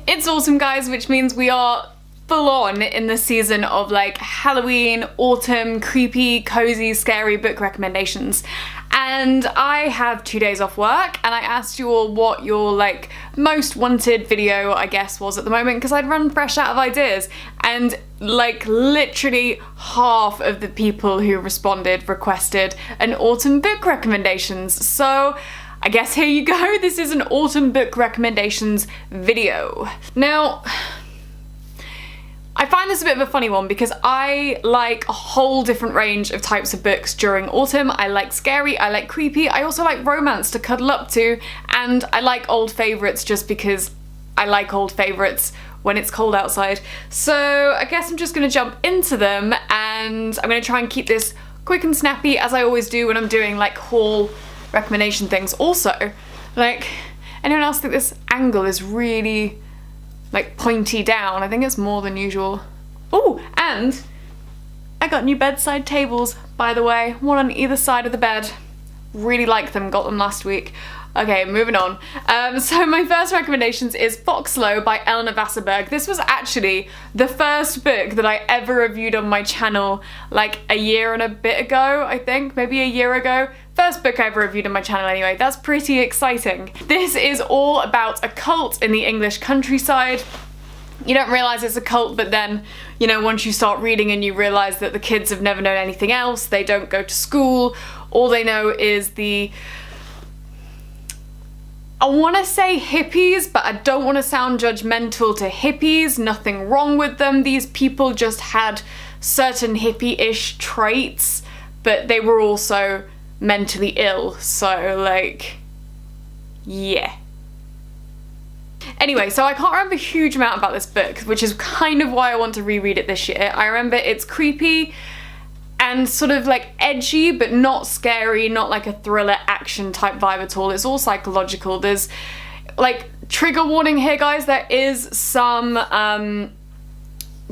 It's autumn, guys, which means we are full on in the season of like Halloween, autumn, creepy, cozy, scary book recommendations. And I have 2 days off work, and I asked you all what your like most wanted video, I guess, was at the moment, because I'd run fresh out of ideas, and like literally half of the people who responded requested an autumn book recommendations. So I guess here you go, this is an autumn book recommendations video. Now, I find this a bit of a funny one because I like a whole different range of types of books during autumn. I like scary, I like creepy, I also like romance to cuddle up to, and I like old favourites just because I like old favourites when it's cold outside. So I guess I'm just gonna jump into them, and I'm gonna try and keep this quick and snappy as I always do when I'm doing like haul recommendation things. Also, like, anyone else think this angle is really like pointy down? I think it's more than usual. Oh, and I got new bedside tables, by the way, one on either side of the bed. Really like them, got them last week. Okay, moving on. So my first recommendations is Boxlow by Eleanor Vasserberg. This was actually the first book that I ever reviewed on my channel like a year and a bit ago, I think, maybe a year ago. First book I ever reviewed on my channel anyway. That's pretty exciting. This is all about a cult in the English countryside. You don't realise it's a cult, but then, you know, once you start reading and you realise that the kids have never known anything else, they don't go to school, all they know is the, I want to say hippies, but I don't want to sound judgmental to hippies. Nothing wrong with them. These people just had certain hippie-ish traits, but they were also mentally ill, so like, yeah. Anyway, so I can't remember a huge amount about this book, which is kind of why I want to reread it this year. I remember it's creepy and sort of like edgy, but not scary, not like a thriller action type vibe at all. It's all psychological. There's like, trigger warning here, guys, there is some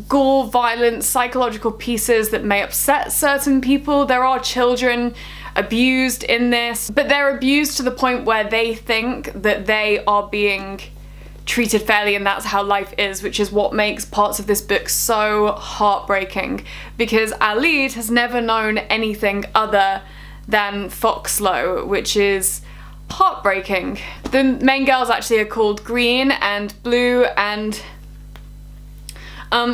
gore, violence, psychological pieces that may upset certain people. There are children abused in this, but they're abused to the point where they think that they are being treated fairly and that's how life is, which is what makes parts of this book so heartbreaking, because our lead has never known anything other than Foxlow, which is heartbreaking. The main girls actually are called Green and Blue, and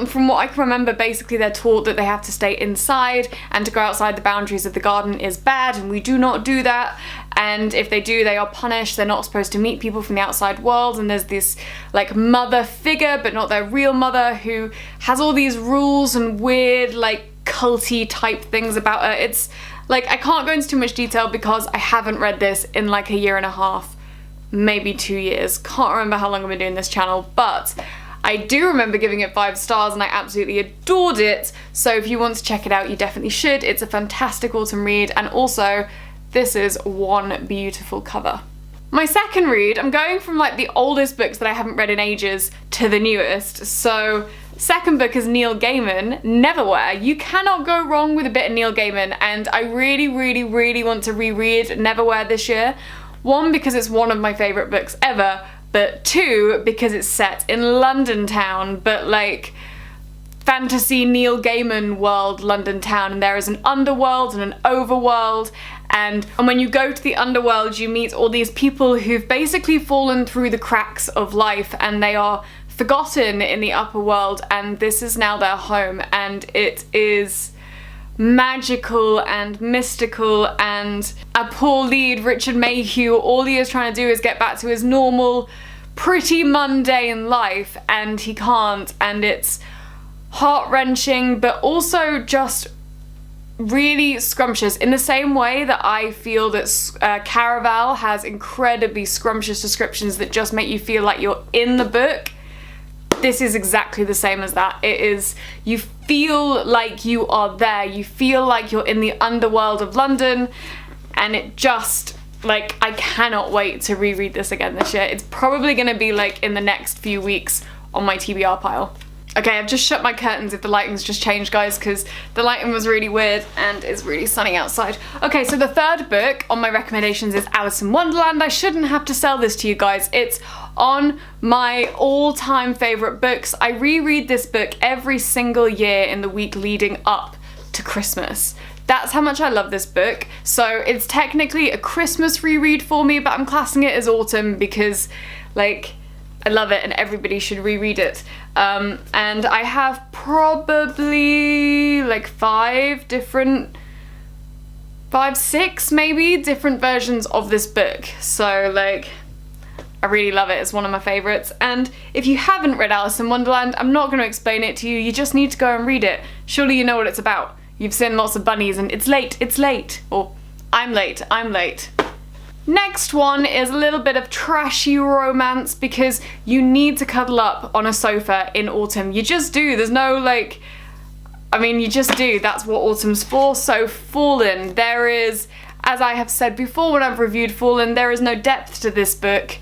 from what I can remember, basically they're taught that they have to stay inside, and to go outside the boundaries of the garden is bad, and we do not do that. And if they do, they are punished. They're not supposed to meet people from the outside world. And there's this like mother figure, but not their real mother, who has all these rules and weird like culty type things about her. It's like, I can't go into too much detail because I haven't read this in like a year and a half, maybe 2 years. Can't remember how long I've been doing this channel, but I do remember giving it 5 stars and I absolutely adored it. So if you want to check it out, you definitely should. It's a fantastic autumn read, and also this is one beautiful cover. My second read, I'm going from like the oldest books that I haven't read in ages to the newest. So second book is Neil Gaiman, Neverwhere. You cannot go wrong with a bit of Neil Gaiman, and I really, really, really want to reread Neverwhere this year. One, because it's one of my favourite books ever, but two, because it's set in London town, but like fantasy Neil Gaiman world London town, and there is an underworld and an overworld, and when you go to the underworld you meet all these people who've basically fallen through the cracks of life and they are forgotten in the upper world, and this is now their home, and it is magical and mystical, and our poor lead, Richard Mayhew, all he is trying to do is get back to his normal, pretty mundane life, and he can't, and it's heart-wrenching, but also just really scrumptious, in the same way that I feel that Caravelle has incredibly scrumptious descriptions that just make you feel like you're in the book. This is exactly the same as that. It is, you feel like you are there, you feel like you're in the underworld of London, and it just, like, I cannot wait to reread this again this year. It's probably gonna be like in the next few weeks on my TBR pile. Okay, I've just shut my curtains if the lighting's just changed, guys, because the lighting was really weird and it's really sunny outside. Okay, so the third book on my recommendations is Alice in Wonderland. I shouldn't have to sell this to you guys. It's on my all-time favorite books. I reread this book every single year in the week leading up to Christmas. That's how much I love this book. So it's technically a Christmas reread for me, but I'm classing it as autumn because, like, I love it and everybody should reread it. And I have probably like 6 maybe different versions of this book. So like, I really love it. It's one of my favorites. And if you haven't read Alice in Wonderland, I'm not going to explain it to you. You just need to go and read it. Surely you know what it's about. You've seen lots of bunnies and it's late, or I'm late. Next one is a little bit of trashy romance because you need to cuddle up on a sofa in autumn. You just do. There's no like, I mean, you just do. That's what autumn's for. So Fallen, there is, as I have said before when I've reviewed Fallen, there is no depth to this book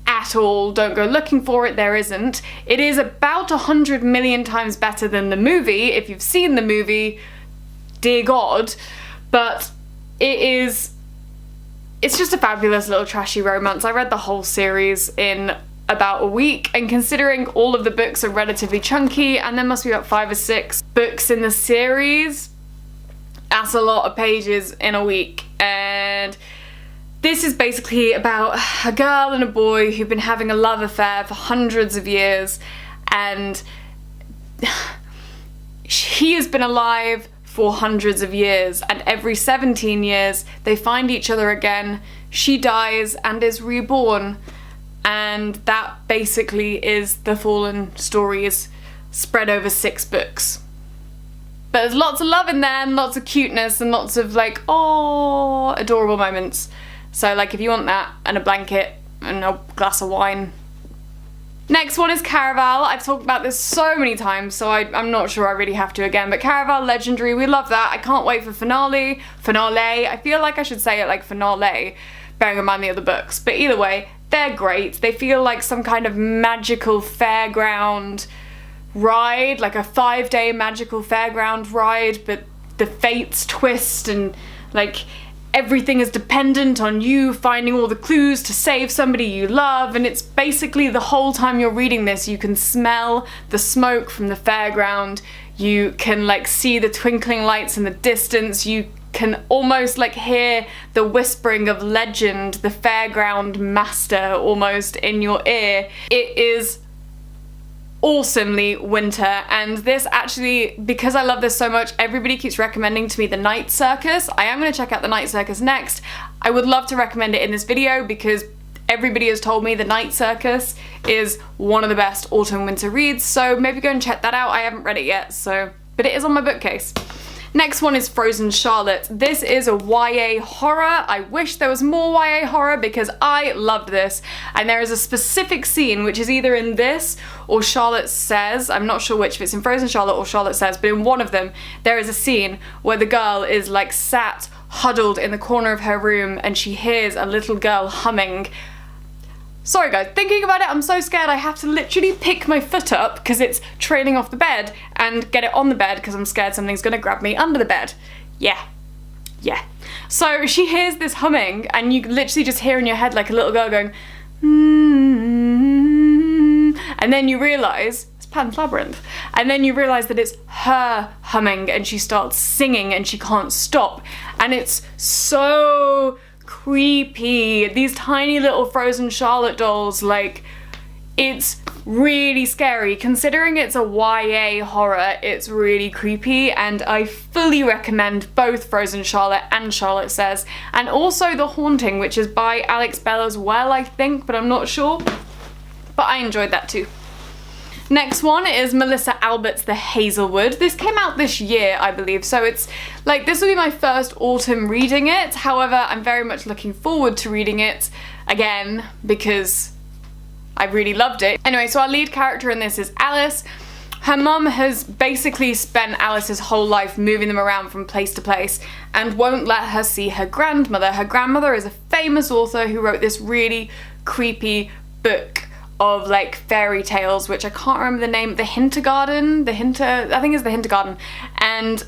at all. Don't go looking for it, there isn't. It is about 100 million times better than the movie, if you've seen the movie, dear God, but it's just a fabulous little trashy romance. I read the whole series in about a week, and considering all of the books are relatively chunky, and there must be about 5 or 6 books in the series, that's a lot of pages in a week. And this is basically about a girl and a boy who've been having a love affair for hundreds of years, and he has been alive for hundreds of years, and every 17 years they find each other again. She dies and is reborn, and that basically is the Fallen stories spread over 6 books. But there's lots of love in there and lots of cuteness and lots of like, oh, adorable moments. So like, if you want that and a blanket and a glass of wine. Next one is Caravelle. I've talked about this so many times, so I'm not sure I really have to again, but Caravelle, legendary, we love that. I can't wait for finale. I feel like I should say it like finale, bearing in mind the other books, but either way, they're great. They feel like some kind of magical fairground ride, like a 5-day magical fairground ride, but the fates twist and like everything is dependent on you finding all the clues to save somebody you love, and it's basically the whole time you're reading this you can smell the smoke from the fairground, you can like see the twinkling lights in the distance, you can almost like hear the whispering of legend, the fairground master almost in your ear. It is awesomely winter, and this actually, because I love this so much, everybody keeps recommending to me the Night Circus. I am going to check out the Night Circus next. I would love to recommend it in this video because everybody has told me the Night Circus is one of the best autumn winter reads, so maybe go and check that out. I haven't read it yet, but it is on my bookcase. Next one is Frozen Charlotte. This is a YA horror. I wish there was more YA horror because I loved this. And there is a specific scene which is either in this or Charlotte Says. I'm not sure which, if it's in Frozen Charlotte or Charlotte Says, but in one of them there is a scene where the girl is like sat huddled in the corner of her room and she hears a little girl humming. Sorry guys, thinking about it, I'm so scared I have to literally pick my foot up because it's trailing off the bed and get it on the bed because I'm scared something's gonna grab me under the bed. Yeah. So she hears this humming and you literally just hear in your head like a little girl going, and then you realise, it's Pan's Labyrinth, and then you realise that it's her humming and she starts singing and she can't stop. And it's so creepy. These tiny little Frozen Charlotte dolls, like, it's really scary. Considering it's a YA horror, it's really creepy, and I fully recommend both Frozen Charlotte and Charlotte Says, and also The Haunting, which is by Alex Bell as well, I think, but I'm not sure. But I enjoyed that too. Next one is Melissa Albert's The Hazelwood. This came out this year, I believe, so it's like, this will be my first autumn reading it. However, I'm very much looking forward to reading it again because I really loved it. Anyway, so our lead character in this is Alice. Her mum has basically spent Alice's whole life moving them around from place to place and won't let her see her grandmother. Her grandmother is a famous author who wrote this really creepy book of like fairy tales, which I can't remember the name, I think it's the Hintergarden, and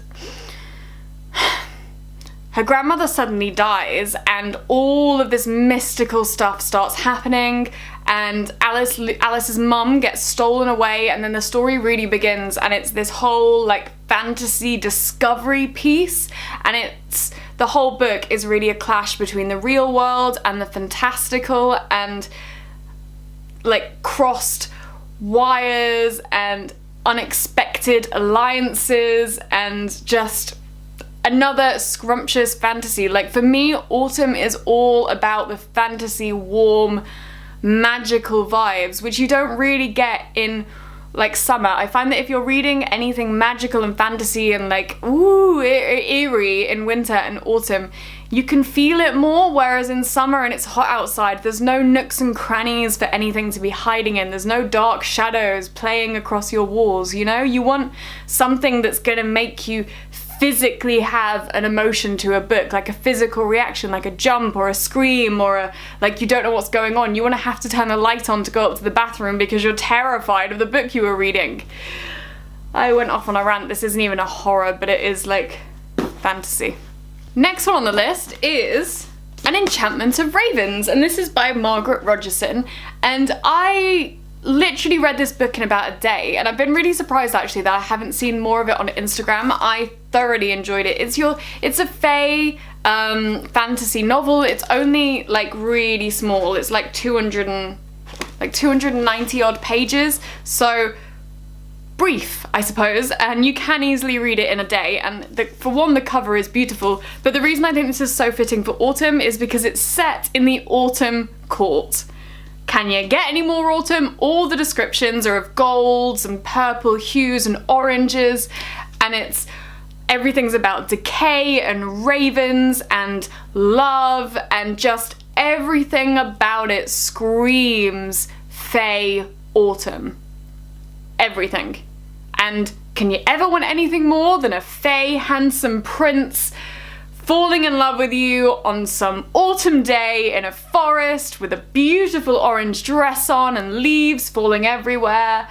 her grandmother suddenly dies and all of this mystical stuff starts happening, and Alice's mum gets stolen away, and then the story really begins, and it's this whole like fantasy discovery piece, and the whole book is really a clash between the real world and the fantastical, and like crossed wires and unexpected alliances, and just another scrumptious fantasy. Like for me, autumn is all about the fantasy, warm, magical vibes, which you don't really get in like summer. I find that if you're reading anything magical and fantasy and like ooh eerie in winter and autumn, you can feel it more, whereas in summer and it's hot outside, there's no nooks and crannies for anything to be hiding in. There's no dark shadows playing across your walls, you know? You want something that's gonna make you physically have an emotion to a book, like a physical reaction, like a jump or a scream or like you don't know what's going on. You want to have to turn the light on to go up to the bathroom because you're terrified of the book you were reading. I went off on a rant. This isn't even a horror, but it is like fantasy. Next one on the list is An Enchantment of Ravens, and this is by Margaret Rogerson, and I literally read this book in about a day, and I've been really surprised actually that I haven't seen more of it on Instagram. I thoroughly enjoyed it. It's a fae fantasy novel. It's only like really small. It's like 290 odd pages, so brief, I suppose, and you can easily read it in a day. And for one, the cover is beautiful, but the reason I think this is so fitting for autumn is because it's set in the autumn court. Can you get any more autumn? All the descriptions are of golds and purple hues and oranges, and everything's about decay and ravens and love, and just everything about it screams fae autumn. Everything. And can you ever want anything more than a fae handsome prince falling in love with you on some autumn day in a forest with a beautiful orange dress on and leaves falling everywhere,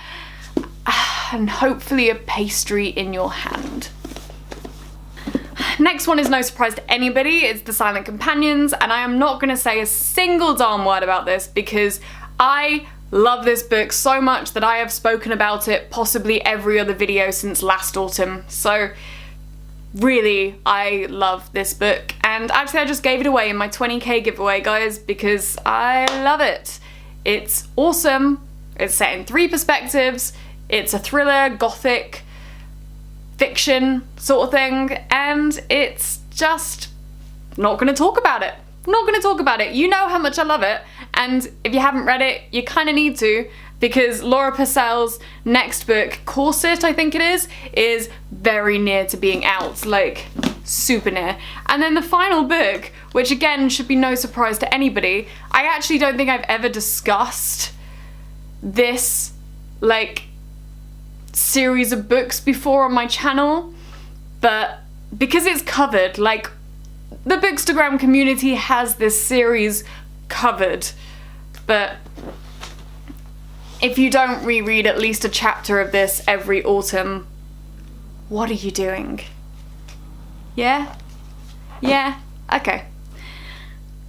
and hopefully a pastry in your hand. Next one is no surprise to anybody. It's The Silent Companions, and I am not going to say a single darn word about this because I love this book so much that I have spoken about it possibly every other video since last autumn. So really, I love this book, and actually I just gave it away in my 20k giveaway, guys, because I love it. It's awesome. It's set in 3 perspectives. It's a thriller, gothic, fiction sort of thing, and it's just not gonna talk about it. Not gonna talk about it. You know how much I love it, and if you haven't read it, you kind of need to, because Laura Purcell's next book, Corset, I think it is very near to being out, like super near. And then the final book, which again should be no surprise to anybody, I actually don't think I've ever discussed this like series of books before on my channel, but because it's covered, like the Bookstagram community has this series covered, but if you don't reread at least a chapter of this every autumn, what are you doing? Yeah? Yeah? Okay.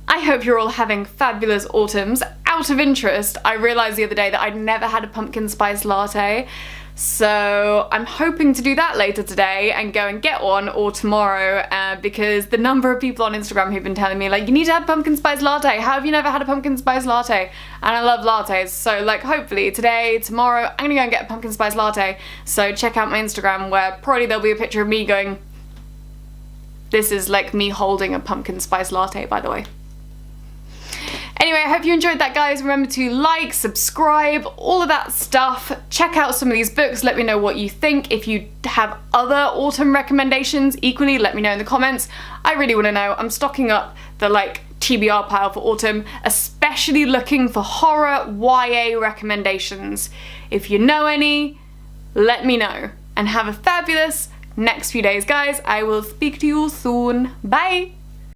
I hope you're all having fabulous autumns. Out of interest, I realised the other day that I'd never had a pumpkin spice latte, so I'm hoping to do that later today and go and get one, or tomorrow, because the number of people on Instagram who've been telling me like, you need to have pumpkin spice latte, how have you never had a pumpkin spice latte? And I love lattes, so like hopefully today, tomorrow, I'm gonna go and get a pumpkin spice latte. So check out my Instagram where probably there'll be a picture of me going, this is like me holding a pumpkin spice latte, by the way. Anyway, I hope you enjoyed that, guys. Remember to like, subscribe, all of that stuff. Check out some of these books. Let me know what you think. If you have other autumn recommendations, equally, let me know in the comments. I really want to know. I'm stocking up the like TBR pile for autumn, especially looking for horror YA recommendations. If you know any, let me know. And have a fabulous next few days, guys. I will speak to you soon. Bye!